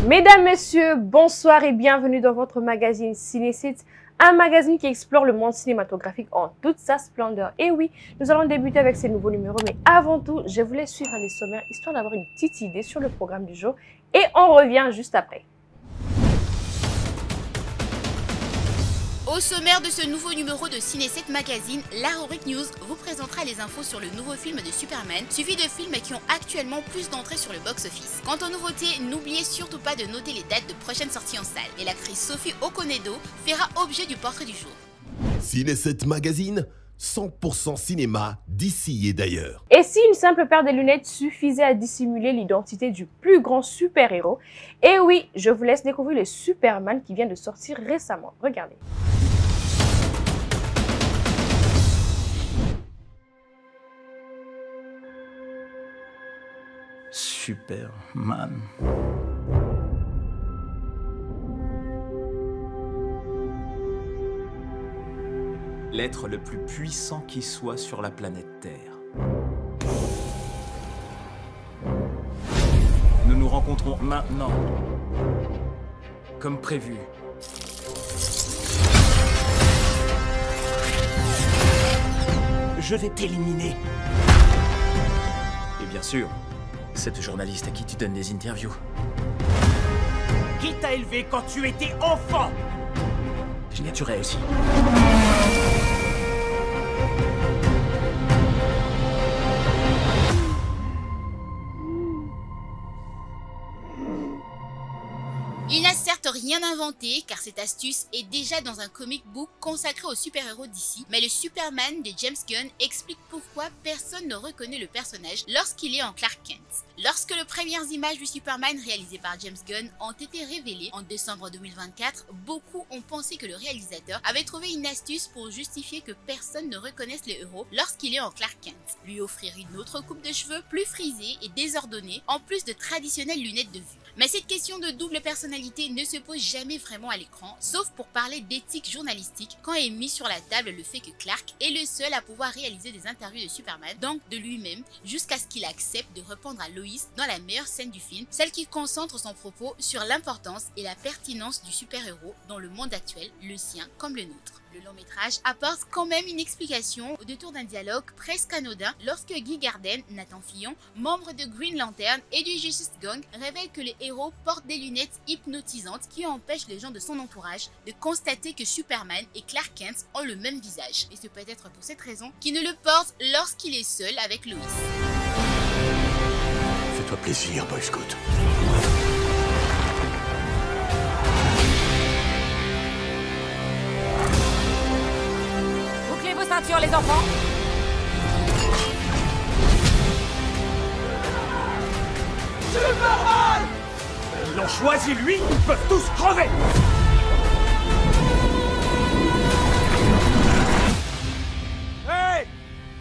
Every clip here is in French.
Mesdames, Messieurs, bonsoir et bienvenue dans votre magazine Cinécite, un magazine qui explore le monde cinématographique en toute sa splendeur. Et oui, nous allons débuter avec ces nouveaux numéros, mais avant tout, je voulais suivre les sommaires histoire d'avoir une petite idée sur le programme du jour et on revient juste après. Au sommaire de ce nouveau numéro de Ciné7 Magazine, la rubrique News vous présentera les infos sur le nouveau film de Superman, suivi de films qui ont actuellement plus d'entrées sur le box-office. Quant aux nouveautés, n'oubliez surtout pas de noter les dates de prochaines sorties en salle. Et l'actrice Sophie Okonedo fera objet du portrait du jour. Ciné7 Magazine, 100% cinéma d'ici et d'ailleurs. Et si une simple paire de lunettes suffisait à dissimuler l'identité du plus grand super-héros? Et oui, je vous laisse découvrir le Superman qui vient de sortir récemment. Regardez. Superman. L'être le plus puissant qui soit sur la planète Terre. Nous nous rencontrons maintenant, comme prévu. Je vais t'éliminer. Et bien sûr, cette journaliste à qui tu donnes des interviews. Qui t'a élevé quand tu étais enfant? Je l'ai tué aussi. Il n'a certes rien inventé, car cette astuce est déjà dans un comic book consacré aux super-héros d'ici, mais le Superman de James Gunn explique pourquoi personne ne reconnaît le personnage lorsqu'il est en Clark Kent. Lorsque les premières images du Superman réalisées par James Gunn ont été révélées en décembre 2024, beaucoup ont pensé que le réalisateur avait trouvé une astuce pour justifier que personne ne reconnaisse le héros lorsqu'il est en Clark Kent. Lui offrir une autre coupe de cheveux plus frisée et désordonnée, en plus de traditionnelles lunettes de vue. Mais cette question de double personnalité ne se pose jamais vraiment à l'écran, sauf pour parler d'éthique journalistique, quand est mis sur la table le fait que Clark est le seul à pouvoir réaliser des interviews de Superman, donc de lui-même, jusqu'à ce qu'il accepte de répondre à Lois dans la meilleure scène du film, celle qui concentre son propos sur l'importance et la pertinence du super-héros dans le monde actuel, le sien comme le nôtre. Le long métrage apporte quand même une explication au détour d'un dialogue presque anodin lorsque Guy Garden, Nathan Fillon, membre de Green Lantern et du Justice Gang, révèle que les héros portent des lunettes hypnotisantes qui empêchent les gens de son entourage de constater que Superman et Clark Kent ont le même visage. Et c'est peut-être pour cette raison qu'il ne le porte lorsqu'il est seul avec Lois. Fais-toi plaisir, Boy Scout. Bouclez vos ceintures, les enfants. Superman! Ils l'ont choisi, lui, ils peuvent tous crever! Hey!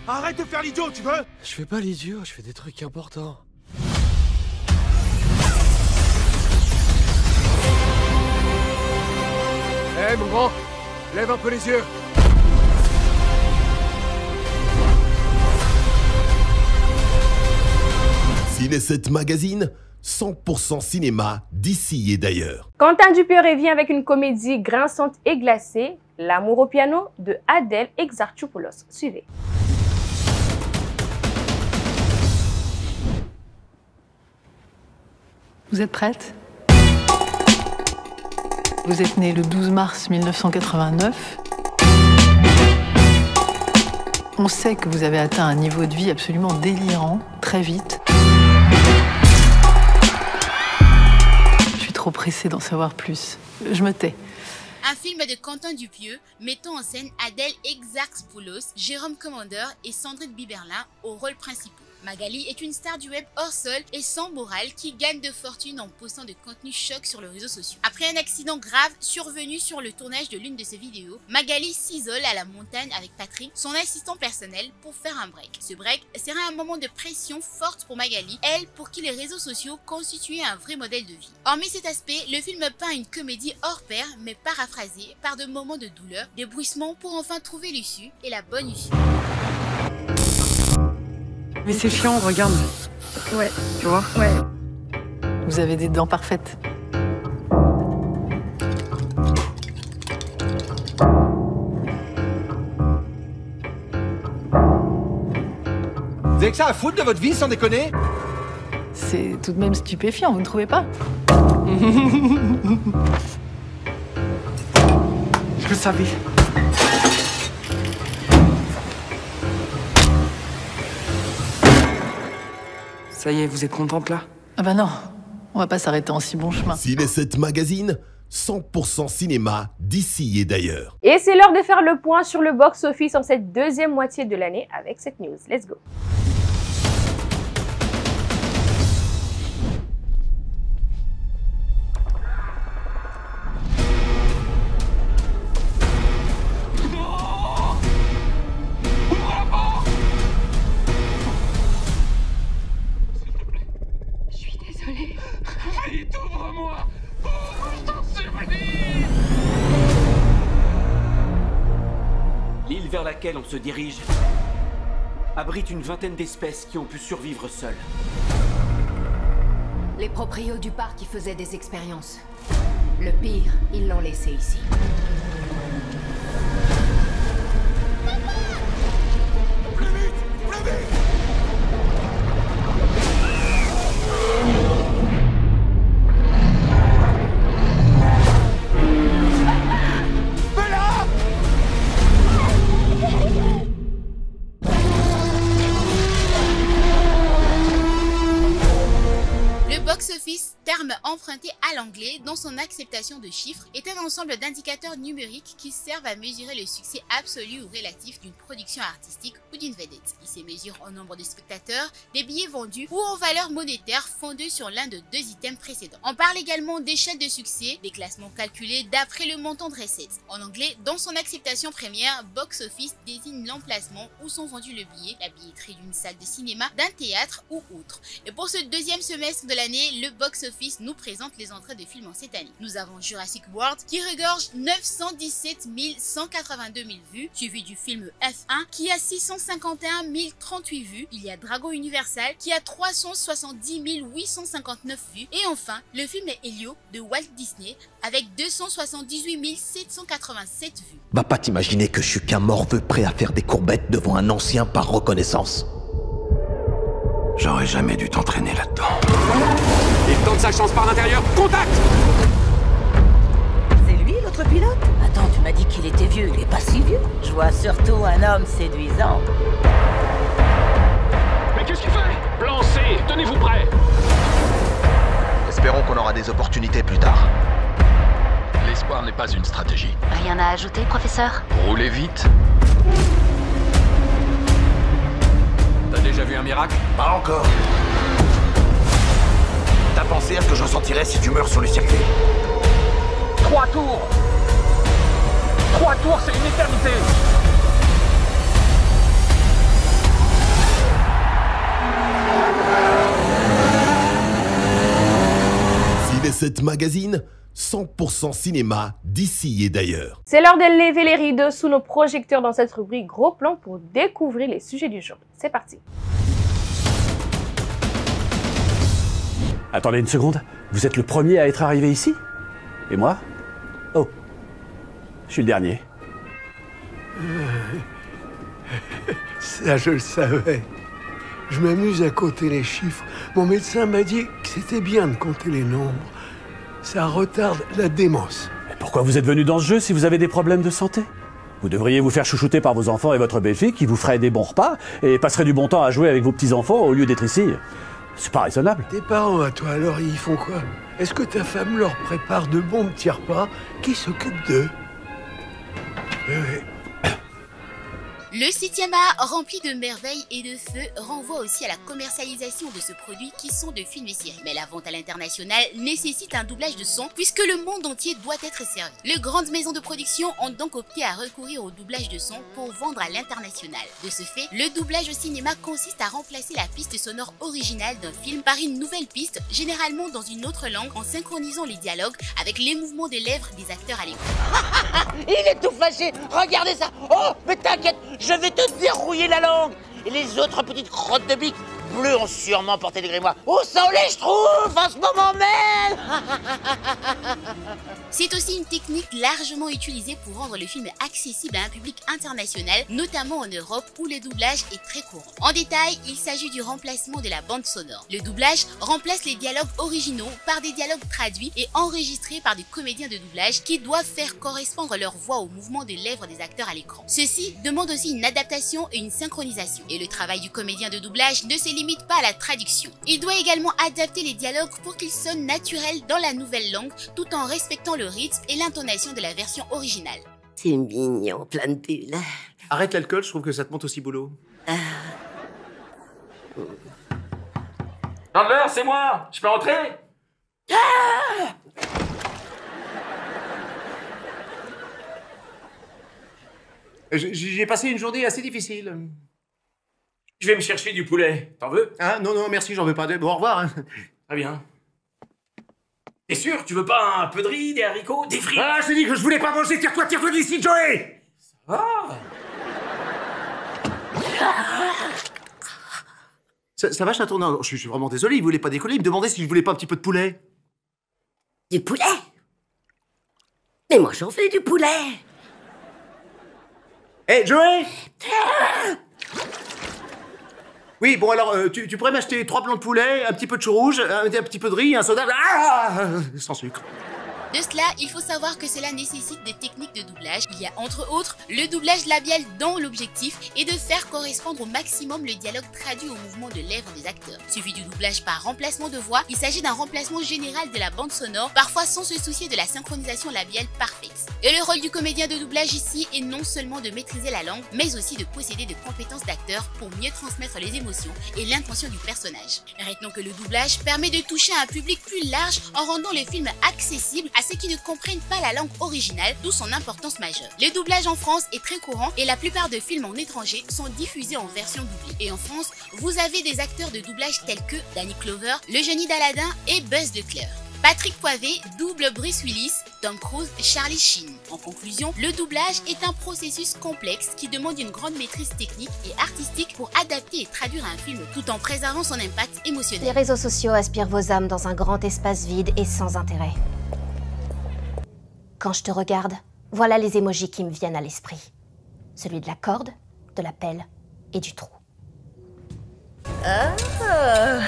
Arrête de faire l'idiot, tu veux? Je fais pas l'idiot, je fais des trucs importants. Hé, mon grand, lève un peu les yeux. Ciné7 Magazine, 100% cinéma d'ici et d'ailleurs. Quentin Dupieux revient avec une comédie grinçante et glacée, L'amour au piano de Adèle Exarchopoulos. Suivez. Vous êtes prête? Vous êtes né le 12 mars 1989. On sait que vous avez atteint un niveau de vie absolument délirant, très vite. Je suis trop pressée d'en savoir plus. Je me tais. Un film de Quentin Dupieux mettant en scène Adèle Exarchopoulos, Jérôme Commander et Sandrine Biberlin aux rôles principaux. Magali est une star du web hors sol et sans morale qui gagne de fortune en postant de contenus chocs sur les réseaux sociaux. Après un accident grave survenu sur le tournage de l'une de ses vidéos, Magali s'isole à la montagne avec Patrick, son assistant personnel, pour faire un break. Ce break sera un moment de pression forte pour Magali, elle pour qui les réseaux sociaux constituaient un vrai modèle de vie. Hormis cet aspect, le film peint une comédie hors pair mais paraphrasée par de moments de douleur, des bruissements pour enfin trouver l'issue et la bonne issue. Mais c'est chiant, regarde. Ouais. Tu vois? Ouais. Vous avez des dents parfaites. que ça à foutre de votre vie, sans déconner? C'est tout de même stupéfiant, vous ne trouvez pas? Je le savais. Ça y est, vous êtes contente là? Ah bah non, on va pas s'arrêter en si bon chemin. Ciné 7 Magazine, 100% cinéma d'ici et d'ailleurs. Et c'est l'heure de faire le point sur le box-office en cette deuxième moitié de l'année avec cette news. Let's go. Vite, ouvre-moi! Oh, je t'en supplie! L'île vers laquelle on se dirige abrite une vingtaine d'espèces qui ont pu survivre seules. Les proprios du parc y faisaient des expériences. Le pire, ils l'ont laissé ici. Plus vite! Plus vite! Box-office, terme emprunté à l'anglais dans son acceptation de chiffres, est un ensemble d'indicateurs numériques qui servent à mesurer le succès absolu ou relatif d'une production artistique ou d'une vedette. Il se mesure en nombre de spectateurs, des billets vendus ou en valeur monétaire fondée sur l'un de deux items précédents. On parle également d'échelle de succès, des classements calculés d'après le montant de recettes. En anglais, dans son acceptation première, box-office désigne l'emplacement où sont vendus le billet, la billetterie d'une salle de cinéma, d'un théâtre ou autre. Et pour ce deuxième semestre de l'année, le box-office nous présente les entrées de films en cette année. Nous avons Jurassic World qui regorge 917 182 000 vues, suivi du film F1 qui a 651 038 vues. Il y a Dragon Universal qui a 370 859 vues. Et enfin, le film Helio de Walt Disney avec 278 787 vues. Va pas t'imaginer que je suis qu'un morveux prêt à faire des courbettes devant un ancien par reconnaissance. J'aurais jamais dû t'entraîner là-dedans. Il tente sa chance par l'intérieur. Contact! C'est lui, l'autre pilote? Attends, tu m'as dit qu'il était vieux. Il est pas si vieux. Je vois surtout un homme séduisant. Mais qu'est-ce qu'il fait? Plan C, tenez-vous prêts! Espérons qu'on aura des opportunités plus tard. L'espoir n'est pas une stratégie. Rien à ajouter, professeur? Roulez vite. T'as déjà vu un miracle? Pas encore. T'as pensé à ce que j'en sentirais si tu meurs sur le circuit? 3 tours! 3 tours, c'est une éternité! Ciné 7 Magazine, 100% cinéma d'ici et d'ailleurs. C'est l'heure de lever les rideaux sous nos projecteurs dans cette rubrique Gros Plan pour découvrir les sujets du jour. C'est parti. Attendez une seconde, vous êtes le premier à être arrivé ici? Et moi? Oh, je suis le dernier. Ça, je le savais. Je m'amuse à compter les chiffres. Mon médecin m'a dit que c'était bien de compter les nombres. Ça retarde la démence. Mais pourquoi vous êtes venu dans ce jeu si vous avez des problèmes de santé? Vous devriez vous faire chouchouter par vos enfants et votre belle-fille qui vous ferait des bons repas et passerait du bon temps à jouer avec vos petits-enfants au lieu d'être ici. C'est pas raisonnable. Tes parents à toi, alors, ils font quoi? Est-ce que ta femme leur prépare de bons petits repas? Qui s'occupe d'eux? Le 7e art, rempli de merveilles et de feu, renvoie aussi à la commercialisation de ce produit qui sont de films et séries. Mais la vente à l'international nécessite un doublage de son puisque le monde entier doit être servi. Les grandes maisons de production ont donc opté à recourir au doublage de son pour vendre à l'international. De ce fait, le doublage au cinéma consiste à remplacer la piste sonore originale d'un film par une nouvelle piste, généralement dans une autre langue, en synchronisant les dialogues avec les mouvements des lèvres des acteurs à l'écran. Il est tout fâché. Regardez ça. Oh, mais t'inquiète, je vais te dérouiller la langue. Et les autres petites crottes de bique, bleus ont sûrement porté des grimoires. Où sont les schtroumpfs en ce moment même? C'est aussi une technique largement utilisée pour rendre le film accessible à un public international, notamment en Europe où le doublage est très courant. En détail, il s'agit du remplacement de la bande sonore. Le doublage remplace les dialogues originaux par des dialogues traduits et enregistrés par des comédiens de doublage qui doivent faire correspondre leur voix au mouvement des lèvres des acteurs à l'écran. Ceci demande aussi une adaptation et une synchronisation. Et le travail du comédien de doublage ne se limite pas à la traduction. Il doit également adapter les dialogues pour qu'ils sonnent naturels dans la nouvelle langue, tout en respectant le rythme et l'intonation de la version originale. C'est mignon, plein de bulles. Arrête l'alcool, je trouve que ça te monte aussi boulot. Chandler, c'est moi. Je peux entrer? J'ai passé une journée assez difficile. Je vais me chercher du poulet. T'en veux? Ah, non, non, merci, j'en veux pas. Bon, au revoir. Hein. Très bien. T'es sûr? Tu veux pas un peu de riz, des haricots, des frites? Ah, je t'ai dit que je voulais pas manger. Tire-toi d'ici, Joey! Ça va? Ça va, Chaton? Non, je suis vraiment désolé, il voulait pas décoller. Il me demandait si je voulais pas un petit peu de poulet. Du poulet? Mais moi, j'en fais du poulet. Hé, hey, Joey! Oui, bon alors, tu pourrais m'acheter 3 plans de poulet, un petit peu de chou rouge, un petit peu de riz, un soda... Ah, sans sucre. De cela, il faut savoir que cela nécessite des techniques de doublage. Il y a entre autres le doublage labial dans l'objectif et de faire correspondre au maximum le dialogue traduit au mouvement de lèvres des acteurs. Suivi du doublage par remplacement de voix, il s'agit d'un remplacement général de la bande sonore, parfois sans se soucier de la synchronisation labiale parfaite. Et le rôle du comédien de doublage ici est non seulement de maîtriser la langue, mais aussi de posséder de compétences d'acteur pour mieux transmettre les émotions et l'intention du personnage. Retenons que le doublage permet de toucher un public plus large en rendant le film accessible à ceux qui ne comprennent pas la langue originale, d'où son importance majeure. Le doublage en France est très courant et la plupart de films en étranger sont diffusés en version doublée. Et en France, vous avez des acteurs de doublage tels que Danny Clover, le génie d'Aladin et Buzz Leclerc. Patrick Poivet double Bruce Willis, Tom Cruise, Charlie Sheen. En conclusion, le doublage est un processus complexe qui demande une grande maîtrise technique et artistique pour adapter et traduire un film tout en préservant son impact émotionnel. Les réseaux sociaux aspirent vos âmes dans un grand espace vide et sans intérêt. Quand je te regarde, voilà les émojis qui me viennent à l'esprit. Celui de la corde, de la pelle et du trou. Oh,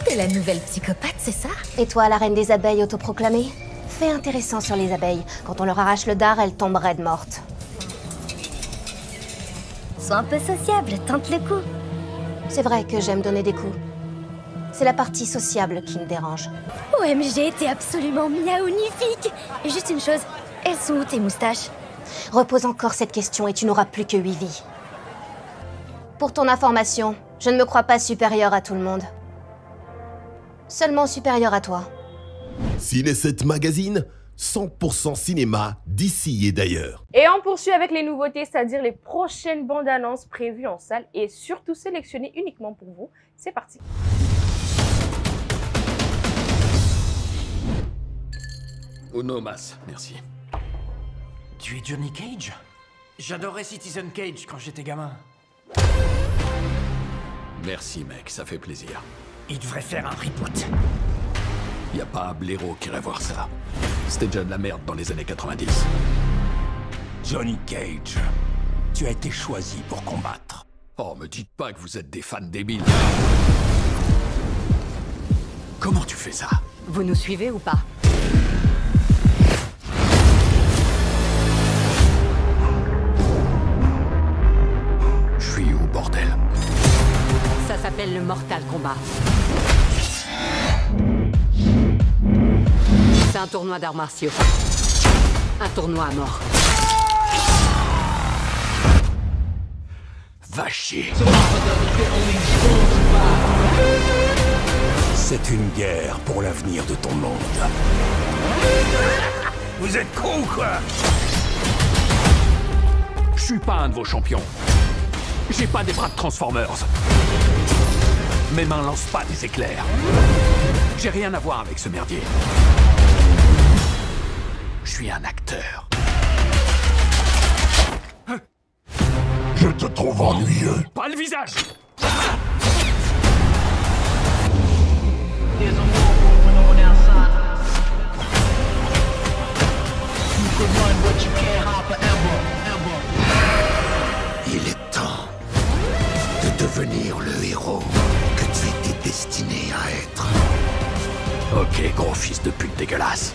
t'es la nouvelle psychopathe, c'est ça? Et toi, la reine des abeilles autoproclamée? Fait intéressant sur les abeilles. Quand on leur arrache le dard, elles tombent raides mortes. Sois un peu sociable, tente le coup. C'est vrai que j'aime donner des coups. C'est la partie sociable qui me dérange. OMG, t'es absolument magnifique. Et juste une chose, elles sont où tes moustaches? Repose encore cette question et tu n'auras plus que 8 vies. Pour ton information, je ne me crois pas supérieure à tout le monde. Seulement supérieure à toi. Ciné7 Magazine, 100% cinéma d'ici et d'ailleurs. Et on poursuit avec les nouveautés, c'est-à-dire les prochaines bandes annonces prévues en salle et surtout sélectionnées uniquement pour vous. C'est parti. Uno mas, merci. Tu es Johnny Cage? J'adorais Citizen Cage quand j'étais gamin. Merci mec, ça fait plaisir. Il devrait faire un reboot. Y a pas un blaireau qui irait voir ça. C'était déjà de la merde dans les années 90. Johnny Cage, tu as été choisi pour combattre. Oh, me dites pas que vous êtes des fans débiles. Comment tu fais ça? Vous nous suivez ou pas? Je suis où, bordel? Ça s'appelle le Mortal Kombat. C'est un tournoi d'arts martiaux. Un tournoi à mort. Va chier. C'est une guerre pour l'avenir de ton monde. Vous êtes cons, quoi? Je suis pas un de vos champions. J'ai pas des bras de Transformers. Mes mains lancent pas des éclairs. J'ai rien à voir avec ce merdier. Je suis un acteur. Je te trouve ennuyeux. Pas le visage! Il est temps de devenir le héros que tu étais destiné à être. Ok, gros fils de pute dégueulasse.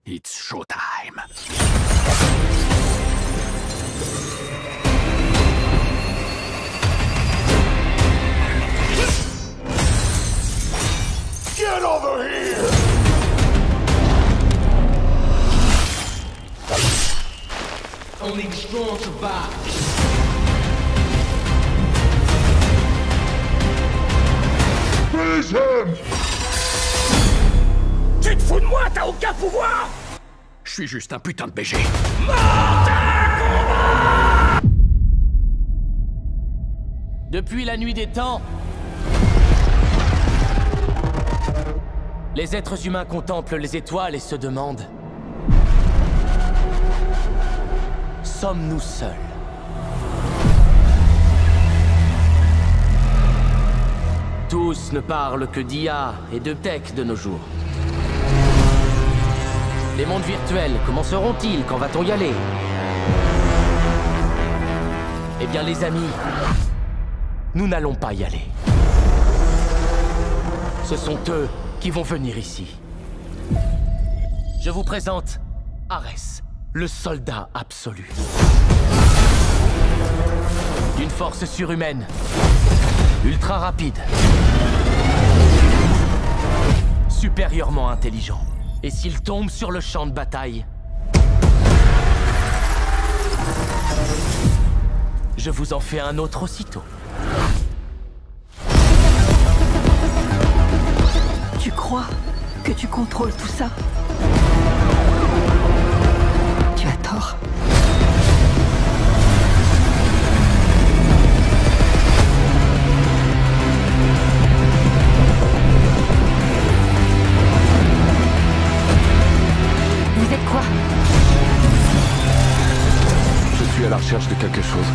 It's showtime. Get over here! Only the strong survive. Freeze him! Tu te fous de moi, t'as aucun pouvoir! Je suis juste un putain de BG. Depuis la nuit des temps, les êtres humains contemplent les étoiles et se demandent: sommes-nous seuls? Tous ne parlent que d'IA et de tech de nos jours. Les mondes virtuels, comment seront-ils? Quand va-t-on y aller? Eh bien les amis, nous n'allons pas y aller. Ce sont eux qui vont venir ici. Je vous présente Ares, le soldat absolu. D'une force surhumaine, ultra rapide, supérieurement intelligent. Et s'il tombe sur le champ de bataille, je vous en fais un autre aussitôt. Tu crois que tu contrôles tout ça? Tu as tort. Vous êtes quoi? Je suis à la recherche de quelque chose.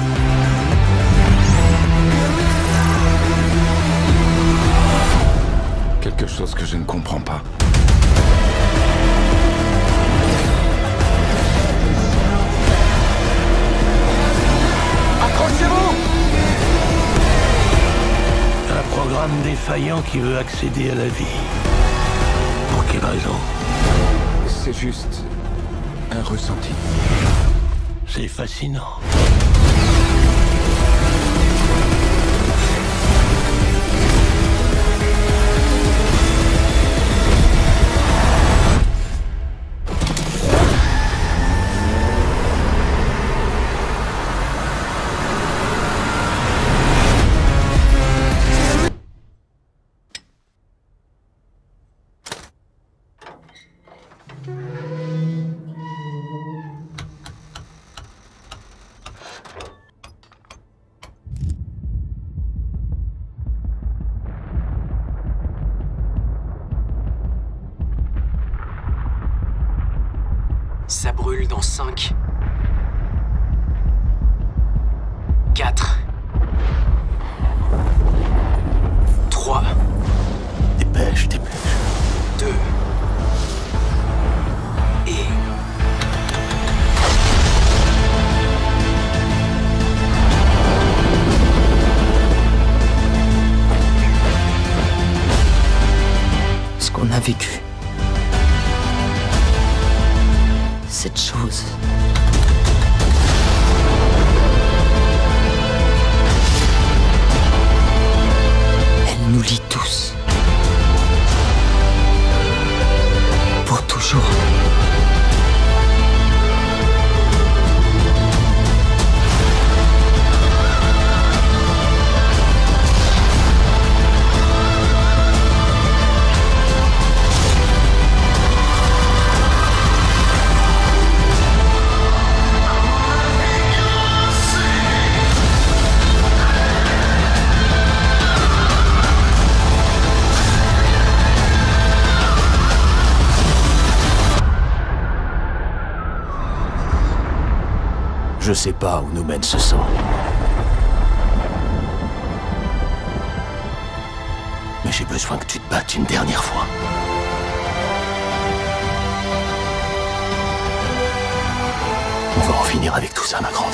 Quelque chose que je ne comprends pas. Accrochez-vous! Un programme défaillant qui veut accéder à la vie. Pour quelle raison? C'est juste un ressenti. C'est fascinant. Ça brûle dans 5, 4, 3, Dépêche. 2, et... Ce qu'on a vécu. Cette chose. Elle nous lie tous. Pour toujours. Je sais pas où nous mène ce sang. Mais j'ai besoin que tu te battes une dernière fois. On va en finir avec tout ça, ma grande.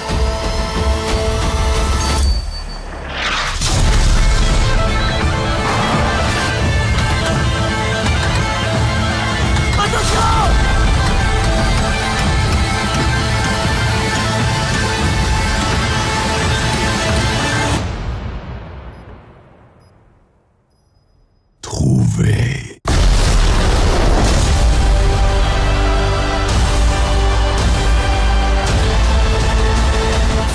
Trouvé.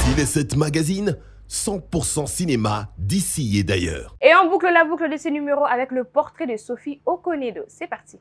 Ciné7 Magazine, 100% cinéma d'ici et d'ailleurs. Et on boucle la boucle de ces numéros avec le portrait de Sophie Okonedo. C'est parti.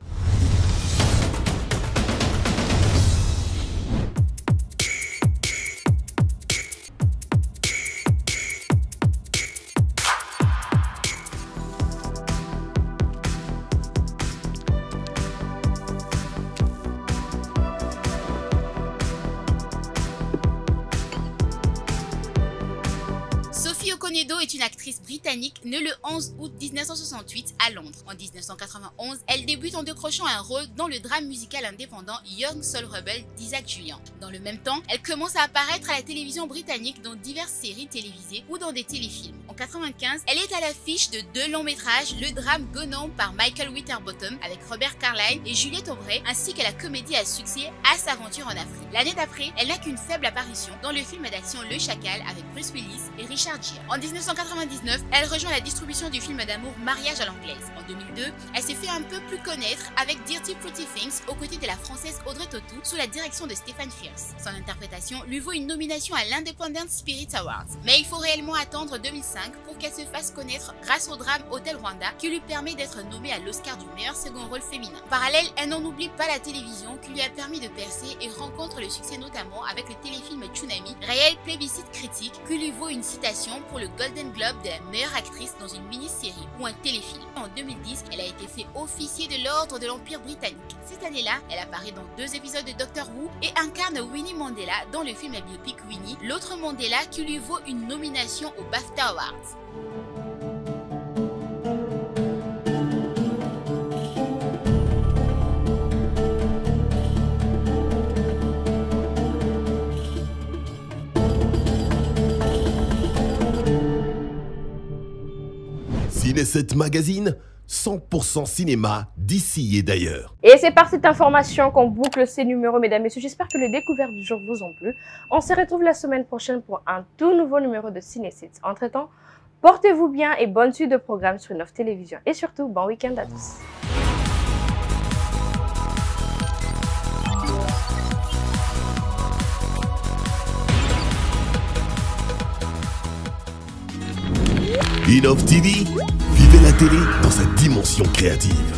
Okonedo est une actrice britannique née le 11 août 1968 à Londres. En 1991, elle débute en décrochant un rôle dans le drame musical indépendant Young Soul Rebel d'Isaac Julien. Dans le même temps, elle commence à apparaître à la télévision britannique dans diverses séries télévisées ou dans des téléfilms. En 1995, elle est à l'affiche de 2 longs métrages, le drame Gone Home par Michael Winterbottom avec Robert Carlyle et Juliette Aubray, ainsi qu'à la comédie à succès As Aventure en Afrique. L'année d'après, elle n'a qu'une faible apparition dans le film d'action Le Chacal avec Bruce Willis et Richard Gere. En 1999, elle rejoint la distribution du film d'amour Mariage à l'anglaise. En 2002, elle s'est fait un peu plus connaître avec Dirty Pretty Things aux côtés de la française Audrey Tautou sous la direction de Stéphane Fierce. Son interprétation lui vaut une nomination à l'Independent Spirit Awards. Mais il faut réellement attendre 2005 pour qu'elle se fasse connaître grâce au drame Hôtel Rwanda qui lui permet d'être nommée à l'Oscar du meilleur second rôle féminin. En parallèle, elle n'en oublie pas la télévision qui lui a permis de percer et rencontre le succès notamment avec le téléfilm Tsunami, réel plébiscite critique qui lui vaut une citation pour le Golden Globe de la meilleure actrice dans une mini-série ou un téléfilm. En 2010, elle a été fait officier de l'ordre de l'Empire britannique. Cette année-là, elle apparaît dans 2 épisodes de Doctor Who et incarne Winnie Mandela dans le film biopic Winnie, l'autre Mandela qui lui vaut une nomination aux BAFTA Awards. Ciné7 Magazine, 100% cinéma d'ici et d'ailleurs. Et c'est par cette information qu'on boucle ces numéros, mesdames et messieurs. J'espère que les découvertes du jour vous ont plu. On se retrouve la semaine prochaine pour un tout nouveau numéro de Ciné7. Entre-temps, portez-vous bien et bonne suite de programmes sur Innov Télévision. Et surtout, bon week-end à tous. Innov TV, vivez la télé dans sa dimension créative.